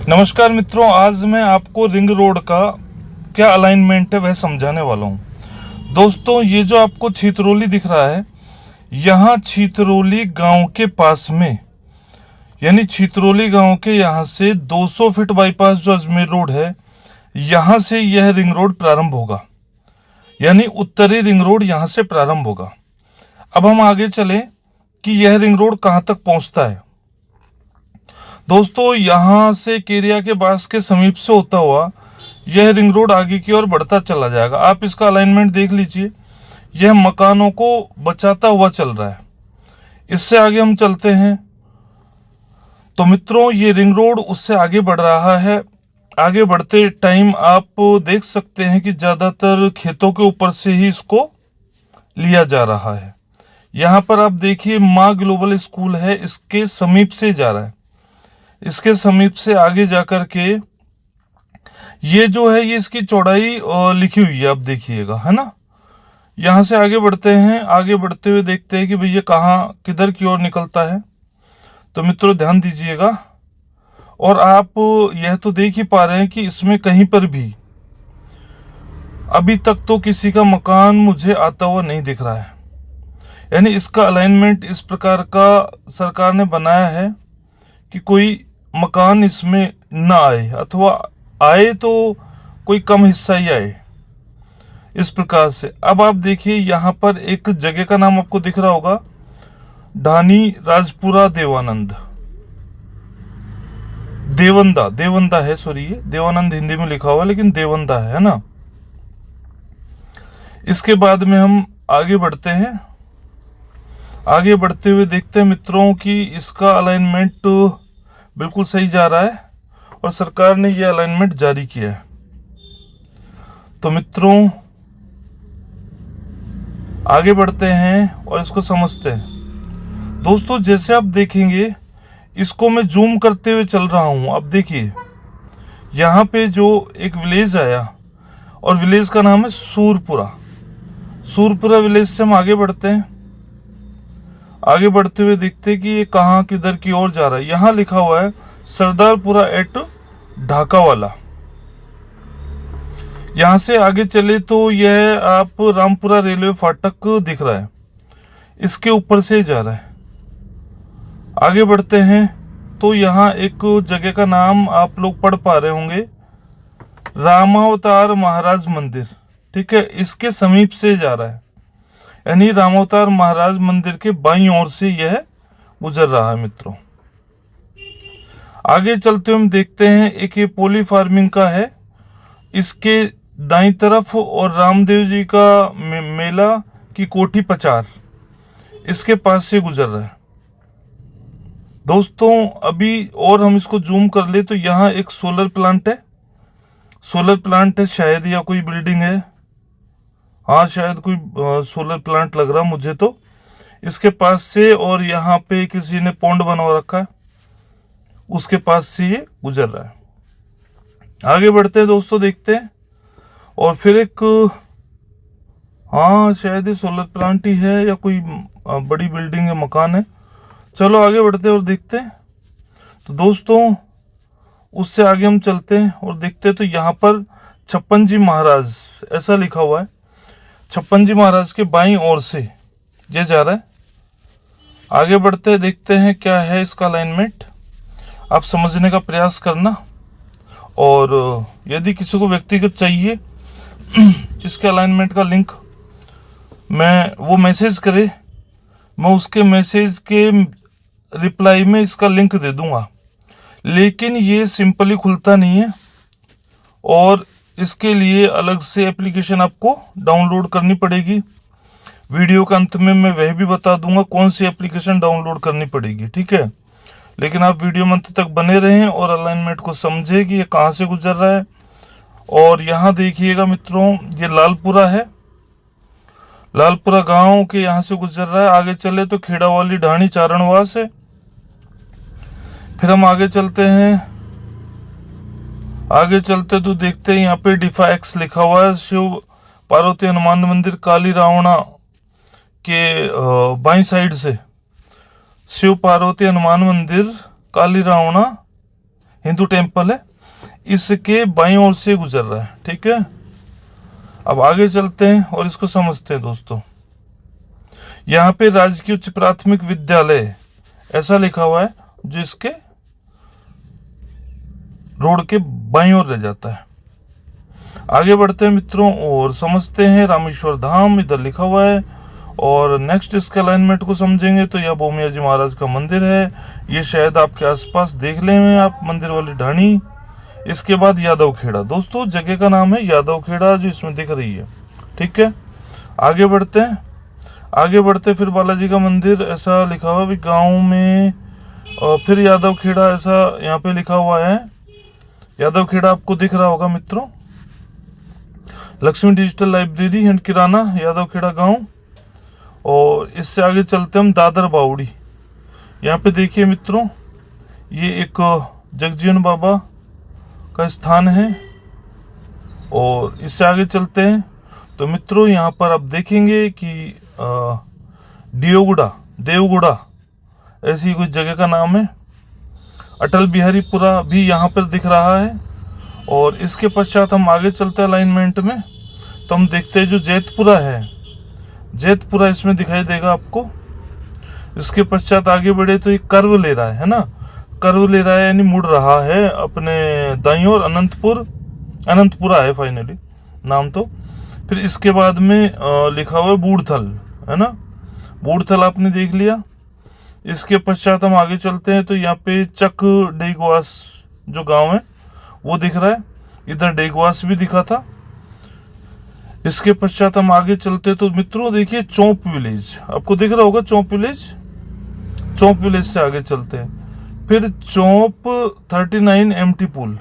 नमस्कार मित्रों, आज मैं आपको रिंग रोड का क्या अलाइनमेंट है वह समझाने वाला हूँ। दोस्तों, ये जो आपको छितरौली दिख रहा है, यहाँ छितरौली गांव के पास में, यानी छितरौली गांव के यहाँ से 200 फीट बाईपास जो अजमेर रोड है, यहाँ से यह रिंग रोड प्रारंभ होगा, यानी उत्तरी रिंग रोड यहाँ से प्रारंभ होगा। अब हम आगे चलें कि यह रिंग रोड कहाँ तक पहुँचता है। दोस्तों, यहाँ से केरिया के बास के समीप से होता हुआ यह रिंग रोड आगे की ओर बढ़ता चला जाएगा। आप इसका अलाइनमेंट देख लीजिए, यह मकानों को बचाता हुआ चल रहा है। इससे आगे हम चलते हैं तो मित्रों, ये रिंग रोड उससे आगे बढ़ रहा है। आगे बढ़ते टाइम आप देख सकते हैं कि ज़्यादातर खेतों के ऊपर से ही इसको लिया जा रहा है। यहाँ पर आप देखिए, माँ ग्लोबल स्कूल है, इसके समीप से जा रहा है। इसके समीप से आगे जाकर के ये जो है, ये इसकी चौड़ाई लिखी हुई है, आप देखिएगा, है ना। यहाँ से आगे बढ़ते हैं, आगे बढ़ते हुए देखते हैं कि भैया कहाँ किधर की ओर निकलता है। तो मित्रों ध्यान दीजिएगा, और आप यह तो देख ही पा रहे हैं कि इसमें कहीं पर भी अभी तक तो किसी का मकान मुझे आता हुआ नहीं दिख रहा है। यानी इसका अलाइनमेंट इस प्रकार का सरकार ने बनाया है कि कोई मकान इसमें ना आए, अथवा आए तो कोई कम हिस्सा ही आए, इस प्रकार से। अब आप देखिए, यहाँ पर एक जगह का नाम आपको दिख रहा होगा, ढानी राजपुरा देवानंद, देवंदा है, सॉरी, ये देवानंद हिंदी में लिखा हुआ है लेकिन देवंदा है ना। इसके बाद में हम आगे बढ़ते हैं। आगे बढ़ते हुए देखते हैं मित्रों कि इसका अलाइनमेंट बिल्कुल सही जा रहा है और सरकार ने यह अलाइनमेंट जारी किया है। तो मित्रों आगे बढ़ते हैं और इसको समझते हैं। दोस्तों, जैसे आप देखेंगे, इसको मैं जूम करते हुए चल रहा हूं। अब देखिए, यहाँ पे जो एक विलेज आया, और विलेज का नाम है सूरपुरा विलेज से हम आगे बढ़ते हैं। आगे बढ़ते हुए देखते हैं कि ये कहाँ किधर की ओर जा रहा है। यहाँ लिखा हुआ है सरदारपुरा एट ढाकावाला। यहाँ से आगे चले तो यह आप रामपुरा रेलवे फाटक दिख रहा है, इसके ऊपर से जा रहा है। आगे बढ़ते हैं तो यहाँ एक जगह का नाम आप लोग पढ़ पा रहे होंगे, रामावतार महाराज मंदिर, ठीक है, इसके समीप से जा रहा है। यानी रामावतार महाराज मंदिर के बाईं ओर से यह गुजर रहा है। मित्रों आगे चलते हुए हम देखते हैं, एक ये पोली फार्मिंग का है, इसके दाईं तरफ, और रामदेव जी का मेला की कोठी पचार, इसके पास से गुजर रहा है। दोस्तों अभी और हम इसको जूम कर ले तो यहाँ एक सोलर प्लांट है शायद, या कोई बिल्डिंग है, हाँ शायद कोई सोलर प्लांट लग रहा मुझे तो, इसके पास से। और यहाँ पे किसी ने पॉन्ड बनवा रखा है, उसके पास से ये गुजर रहा है। आगे बढ़ते हैं दोस्तों, देखते हैं, और फिर एक, हाँ शायद ये सोलर प्लांट ही है या कोई बड़ी बिल्डिंग है, मकान है। चलो आगे बढ़ते हैं और देखते हैं। तो दोस्तों उससे आगे हम चलते हैं और देखते हैं, तो यहाँ पर छप्पन जी महाराज ऐसा लिखा हुआ है। छप्पन जी महाराज के बाईं ओर से ये जा रहा है। आगे बढ़ते हैं, देखते हैं क्या है इसका अलाइनमेंट, आप समझने का प्रयास करना। और यदि किसी को व्यक्तिगत चाहिए इसके अलाइनमेंट का लिंक, वो मैसेज करे, मैं उसके मैसेज के रिप्लाई में इसका लिंक दे दूंगा। लेकिन ये सिंपली खुलता नहीं है, और इसके लिए अलग से एप्लीकेशन आपको डाउनलोड करनी पड़ेगी। वीडियो के अंत में मैं वह भी बता दूंगा कौन सी एप्लीकेशन डाउनलोड करनी पड़ेगी, ठीक है। लेकिन आप वीडियो में अंत तक बने रहें और अलाइनमेंट को समझे कि ये कहाँ से गुजर रहा है। और यहाँ देखिएगा मित्रों, ये लालपुरा है, लालपुरा गांव के यहाँ से गुजर रहा है। आगे चले तो खेड़ावाली ढाणी चारणवास है। फिर हम आगे चलते हैं, आगे चलते तो देखते हैं यहाँ पे डिफा एक्स लिखा हुआ है, शिव पार्वती हनुमान मंदिर काली रावणा के बाईं साइड से शिव पार्वती हनुमान मंदिर काली रावणा हिंदू टेम्पल है, इसके बाईं ओर से गुजर रहा है। ठीक है, अब आगे चलते हैं और इसको समझते हैं दोस्तों। यहाँ पे राजकीय उच्च प्राथमिक विद्यालय ऐसा लिखा हुआ है, जो इसके रोड के बाईं ओर रह जाता है। आगे बढ़ते हैं मित्रों और समझते हैं रामेश्वर धाम इधर लिखा हुआ है। और नेक्स्ट इसके अलाइनमेंट को समझेंगे तो यह भूमिया जी महाराज का मंदिर है। ये शायद आपके आसपास देख ले हैं आप, मंदिर वाली ढाणी। इसके बाद यादव खेड़ा, दोस्तों जगह का नाम है यादव खेड़ा जो इसमें दिख रही है। ठीक है, आगे बढ़ते हैं। आगे बढ़ते फिर बालाजी का मंदिर ऐसा लिखा हुआ है गाँव में, और फिर यादव खेड़ा ऐसा यहाँ पे लिखा हुआ है। यादव खेड़ा आपको दिख रहा होगा मित्रों। लक्ष्मी डिजिटल लाइब्रेरी एंड किराना यादव खेड़ा गांव। और इससे आगे चलते हम दादर बावड़ी। यहाँ पे देखिए मित्रों, ये एक जगजीवन बाबा का स्थान है। और इससे आगे चलते हैं तो मित्रों यहाँ पर आप देखेंगे कि देवगुड़ा ऐसी कोई जगह का नाम है। अटल बिहारीपुरा भी यहाँ पर दिख रहा है। और इसके पश्चात हम आगे चलते हैं अलाइनमेंट में, तो हम देखते हैं जो जैतपुरा है, जैतपुरा इसमें दिखाई देगा आपको। इसके पश्चात आगे बढ़े तो ये कर्व ले रहा है ना, कर्व ले रहा है यानी मुड़ रहा है अपने दाईं ओर। अनंतपुरा है फाइनली नाम तो। फिर इसके बाद में लिखा हुआ है बूढ़थल, है ना, बूढ़थल आपने देख लिया। इसके पश्चात हम आगे चलते हैं तो यहाँ पे चक डेगवास जो गांव है वो दिख रहा है। इधर डेगवास भी दिखा था। इसके पश्चात हम आगे चलते तो मित्रों देखिए चौंप विलेज आपको दिख रहा होगा, चौंप विलेज से आगे चलते हैं। फिर चौंप 39 एम्प्टी पूल,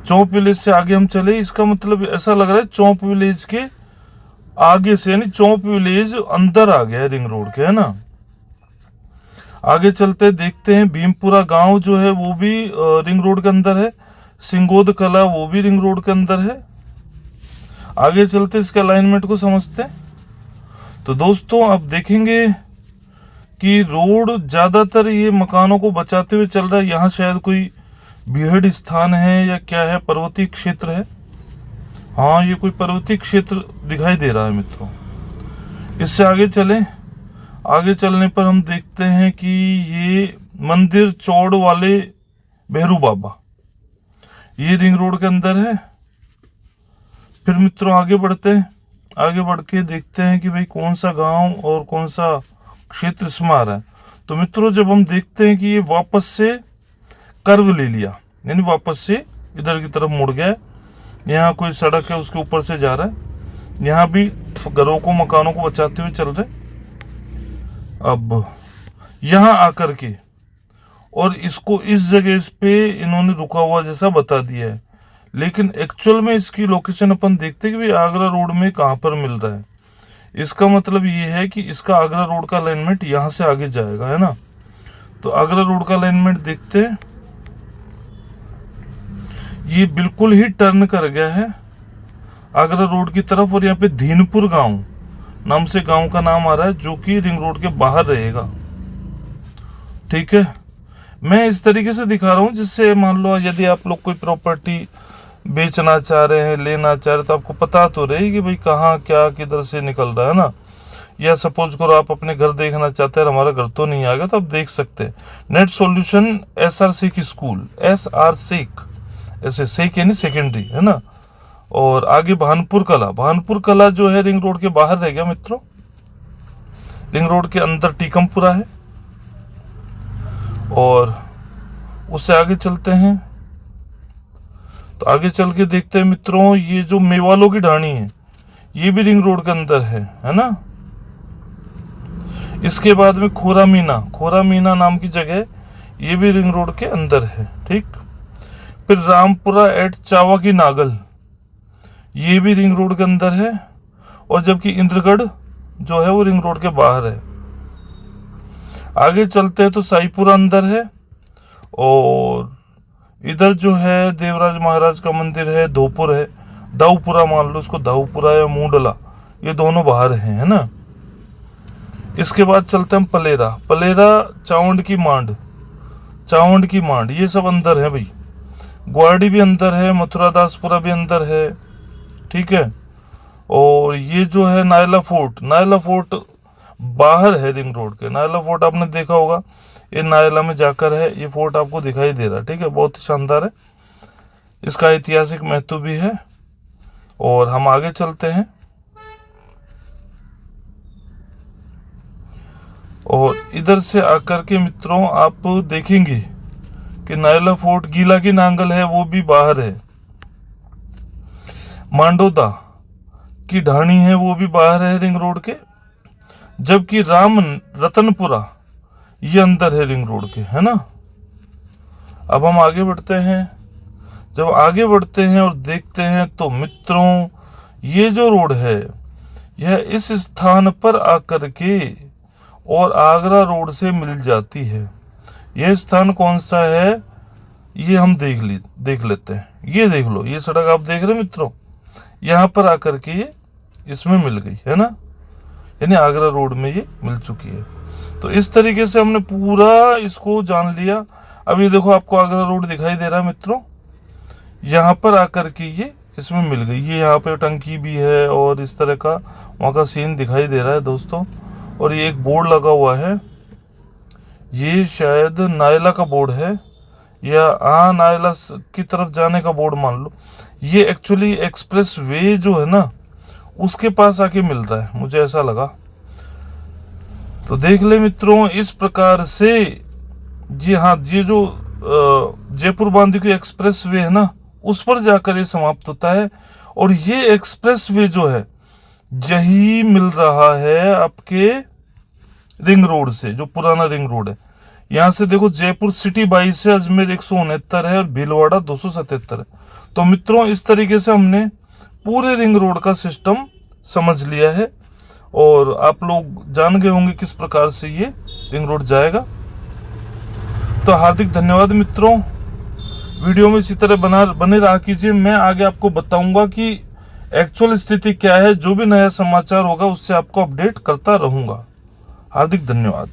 चौंप विलेज से आगे हम चले। इसका मतलब ऐसा लग रहा है चौंप विलेज के आगे से, यानी चौंप विलेज अंदर आ गया है रिंग रोड के, है ना। आगे चलते देखते हैं भीमपुरा गांव जो है वो भी रिंग रोड के अंदर है। सिंगोद कला वो भी रिंग रोड के अंदर है। आगे चलते इसके अलाइनमेंट को समझते हैं तो दोस्तों आप देखेंगे कि रोड ज्यादातर ये मकानों को बचाते हुए चल रहा है। यहाँ शायद कोई भीड़ स्थान है या क्या है, पर्वतीय क्षेत्र है। हाँ, ये कोई पर्वतीय क्षेत्र दिखाई दे रहा है मित्रों। इससे आगे चलें, आगे चलने पर हम देखते हैं कि ये मंदिर चौड़ वाले भैरू बाबा, ये रिंग रोड के अंदर है। फिर मित्रों आगे बढ़ते हैं, आगे बढ़ के देखते हैं कि भाई कौन सा गांव और कौन सा क्षेत्र इसमें आ रहा है। तो मित्रों जब हम देखते हैं कि ये वापस से कर्व ले लिया, यानी वापस से इधर की तरफ मुड़ गया, यहाँ कोई सड़क है उसके ऊपर से जा रहा है। यहाँ भी घरों को मकानों को बचाते हुए चल रहे। अब यहाँ आकर के और इसको इस जगह पे इन्होंने रुका हुआ जैसा बता दिया है, लेकिन एक्चुअल में इसकी लोकेशन अपन देखते हैं कि आगरा रोड में कहाँ पर मिल रहा है। इसका मतलब ये है कि इसका आगरा रोड का अलाइनमेंट यहाँ से आगे जाएगा, है ना। तो आगरा रोड का अलाइनमेंट देखते हैं, ये बिल्कुल ही टर्न कर गया है आगरा रोड की तरफ। और यहाँ पे धीनपुर गांव नाम से गांव का नाम आ रहा है, जो कि रिंग रोड के बाहर रहेगा। ठीक है, मैं इस तरीके से दिखा रहा हूँ जिससे मान लो यदि आप लोग कोई प्रॉपर्टी बेचना चाह रहे हैं, लेना चाह रहे, तो आपको पता तो रहे कि भाई कहाँ क्या किधर से निकल रहा है ना। या सपोज करो आप अपने घर देखना चाहते हैं, हमारा घर तो नहीं आ गया, तो आप देख सकते हैं। Net solution SR Shaikh school, SR Shaikh, ऐसे शेख यानी सेकेंडरी, है ना। और आगे भानपुर कला जो है रिंग रोड के बाहर रह गया मित्रों। रिंग रोड के अंदर टीकमपुरा है। और उससे आगे चलते हैं तो आगे चल के देखते हैं मित्रों, ये जो मेवालों की ढाणी है ये भी रिंग रोड के अंदर है ना। इसके बाद में खोरा मीना नाम की जगह, ये भी रिंग रोड के अंदर है। ठीक, फिर रामपुरा एट चावा की नागल, ये भी रिंग रोड के अंदर है। और जबकि इंद्रगढ़ जो है वो रिंग रोड के बाहर है। आगे चलते हैं तो साईपुरा अंदर है। और इधर जो है देवराज महाराज का मंदिर है, धोपुर है, दाऊपुरा मान लो इसको, दाऊपुरा या मूंडला, ये दोनों बाहर हैं, है ना। इसके बाद चलते हैं पलेरा चावंड की मांड, चावंड की मांड, ये सब अंदर है भाई। ग्वाड़ी भी अंदर है, मथुरा दासपुरा भी अंदर है, ठीक है। और ये जो है नायला फोर्ट, नायला फोर्ट बाहर है रिंग रोड के। नायला फोर्ट आपने देखा होगा, ये नायला में जाकर है, ये फोर्ट आपको दिखाई दे रहा है, ठीक है। बहुत ही शानदार है, इसका ऐतिहासिक महत्व भी है। और हम आगे चलते हैं, और इधर से आकर के मित्रों आप देखेंगे कि नायला फोर्ट, गीला की नांगल है वो भी बाहर है, मांडोदा की ढाणी है वो भी बाहर है रिंग रोड के, जबकि राम रतनपुरा ये अंदर है रिंग रोड के, है ना। अब हम आगे बढ़ते हैं। जब आगे बढ़ते हैं और देखते हैं तो मित्रों ये जो रोड है यह इस स्थान पर आकर के और आगरा रोड से मिल जाती है। यह स्थान कौन सा है ये हम देख लेते हैं। ये देख लो, ये सड़क आप देख रहे हैं मित्रों, यहाँ पर आकर के ये इसमें मिल गई, है ना, यानी आगरा रोड में ये मिल चुकी है। तो इस तरीके से हमने पूरा इसको जान लिया। अब ये देखो आपको आगरा रोड दिखाई दे रहा है मित्रों, यहाँ पर आकर के ये इसमें मिल गई। ये यहाँ पे टंकी भी है और इस तरह का वहाँ का सीन दिखाई दे रहा है दोस्तों। और ये एक बोर्ड लगा हुआ है, ये शायद नायला का बोर्ड है या नायला की तरफ जाने का बोर्ड मान लो। ये एक्चुअली एक्सप्रेस वे जो है ना उसके पास आके मिल रहा है, मुझे ऐसा लगा। तो देख ले मित्रों, इस प्रकार से जी हाँ, ये जो जयपुर बांदी की एक्सप्रेस वे है ना उस पर जाकर ये समाप्त होता है। और ये एक्सप्रेस वे जो है यही मिल रहा है आपके रिंग रोड से, जो पुराना रिंग रोड है। यहाँ से देखो जयपुर सिटी 22 है, अजमेर 169 है और भीलवाड़ा 277 है। तो मित्रों इस तरीके से हमने पूरे रिंग रोड का सिस्टम समझ लिया है और आप लोग जान गए होंगे किस प्रकार से ये रिंग रोड जाएगा। तो हार्दिक धन्यवाद मित्रों, वीडियो में इसी तरह बने रहा कीजिए। मैं आगे आपको बताऊंगा कि एक्चुअल स्थिति क्या है, जो भी नया समाचार होगा उससे आपको अपडेट करता रहूंगा। हार्दिक धन्यवाद।